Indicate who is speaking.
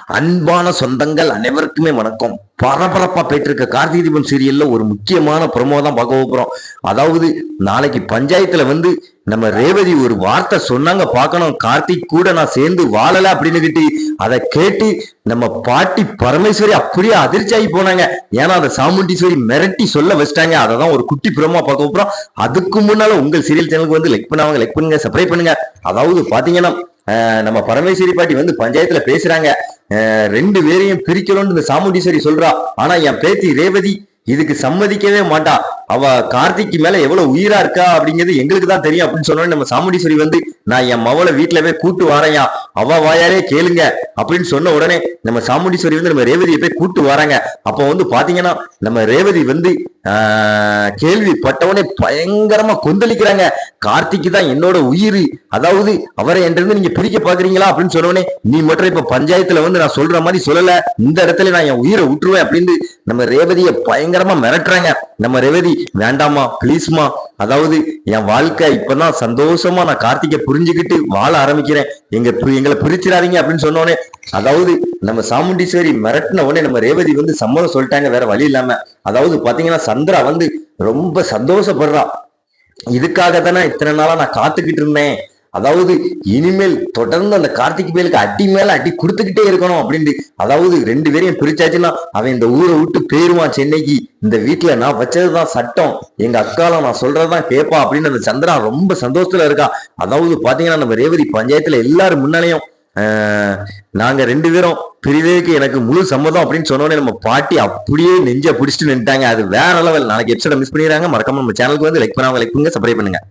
Speaker 1: அன்பான சொந்தங்கள் அனைவருக்குமே வணக்கம். பரபரப்பா போயிட்டு இருக்க கார்த்திகை தீபம் சீரியல்ல ஒரு முக்கியமான ப்ரோமோ தான் பார்க்க போறோம். அதாவது நாளைக்கு பஞ்சாயத்துல நம்ம ரேவதி ஒரு வார்த்தை சொன்னாங்க, பார்க்கணும். கார்த்திக் கூட நான் சேர்ந்து வாழல அப்படின்னு அதை கேட்டு நம்ம பாட்டி பரமேஸ்வரி அப்படியே அதிர்ச்சி ஆகி போனாங்க. ஏன்னா அதை சாமுண்டீஸ்வரி மிரட்டி சொல்ல வச்சிட்டாங்க. அதை தான் ஒரு குட்டி ப்ரோமோ பார்க்க போறோம். அதுக்கு முன்னால உங்கள் சீரியல் சேனலுக்கு லைக் பண்ணுவாங்க, லைக் பண்ணுங்க, சப்ஸ்கிரைப் பண்ணுங்க. அதாவது பாத்தீங்கன்னா நம்ம பரமேஸ்வரி பாட்டி பஞ்சாயத்துல பேசுறாங்க. ரெண்டு பேரையும் பிரிக்கணும்னு இந்த சாமுண்டீஸ்வரி சொல்றா. ஆனா என் பேத்தி ரேவதி இதுக்கு சம்மதிக்கவே மாட்டா. அவ கார்த்திக்கு மேல எவ்வளவு உயிரா இருக்கா அப்படிங்கிறது எங்களுக்கு தான் தெரியும் அப்படின்னு சொன்னோம். நம்ம சாமுண்டீஸ்வரி நான் என் மவளை வீட்டுலவே கூட்டு வாரையா, அவ வாயாலே கேளுங்க அப்படின்னு சொன்ன உடனே நம்ம சாமுண்டீஸ்வரி நம்ம ரேவதியை போய் கூட்டு வராங்க. அப்போ பாத்தீங்கன்னா நம்ம ரேவதி கேள்விப்பட்டவனே பயங்கரமா கொந்தளிக்கிறாங்க. கார்த்திக்கு தான் என்னோட உயிர், அதாவது அவரை என்கிட்ட நீங்க பிரிக்க பாக்குறீங்களா அப்படின்னு சொன்னவனே, நீ மட்டும் இப்ப பஞ்சாயத்துல நான் சொல்ற மாதிரி சொல்லல, இந்த இடத்துல நான் என் உயிரை விட்டுருவேன் அப்படின்னு நம்ம ரேவதியை பயங்கரமா மிரட்டுறாங்க. நம்ம ரேவதி வேண்டாமா பிளீஸ்மா, அதாவது என் வாழ்க்கை இப்பதான் சந்தோஷமா நான் கார்த்திகை புரிஞ்சுக்கிட்டு வாழ ஆரம்பிக்கிறேன், எங்களை பிரிச்சிடாதீங்க அப்படின்னு சொன்னோடனே, அதாவது நம்ம சாமுண்டீஸ்வரி மிரட்டின உடனே நம்ம ரேவதி சம்மதம் சொல்லிட்டாங்க, வேற வழி இல்லாம. அதாவது பாத்தீங்கன்னா சந்திரா ரொம்ப சந்தோஷப்படுறா. இதுக்காக தானே இத்தனை நாளா நான் காத்துக்கிட்டு இருந்தேன், அதாவது இனிமேல் தொடர்ந்து அந்த கார்த்திக் மேலுக்கு அடி மேல அடி கொடுத்துக்கிட்டே இருக்கணும் அப்படின்னு. அதாவது ரெண்டு பேரையும் பிரிச்சாச்சுன்னா அவன் இந்த ஊரை விட்டு போயிருவான் சென்னைக்கு. இந்த வீட்டுல நான் வச்சதுதான் சட்டம், எங்க அக்கால நான் சொல்றதுதான் கேட்பா அப்படின்னு அந்த சந்திரா ரொம்ப சந்தோஷத்துல இருக்கா. அதாவது பாத்தீங்கன்னா நம்ம ரேவதி பஞ்சாயத்துல எல்லாரும் முன்னாலையும் நாங்க ரெண்டு பேரும் பிரிவேக்கு எனக்கு முழு சம்மதம் அப்படின்னு சொன்னோடனே நம்ம பாட்டி அப்படியே நெஞ்ச பிடிச்சிட்டு நின்ட்டாங்க. அது வேற லெவல். நாளைக்கு எபிசோட மிஸ் பண்ணிடுறாங்க. மறக்காம நம்ம சேனலுக்கு லைக் பண்ணுங்க, சப்ஸ்கிரைப் பண்ணுங்க.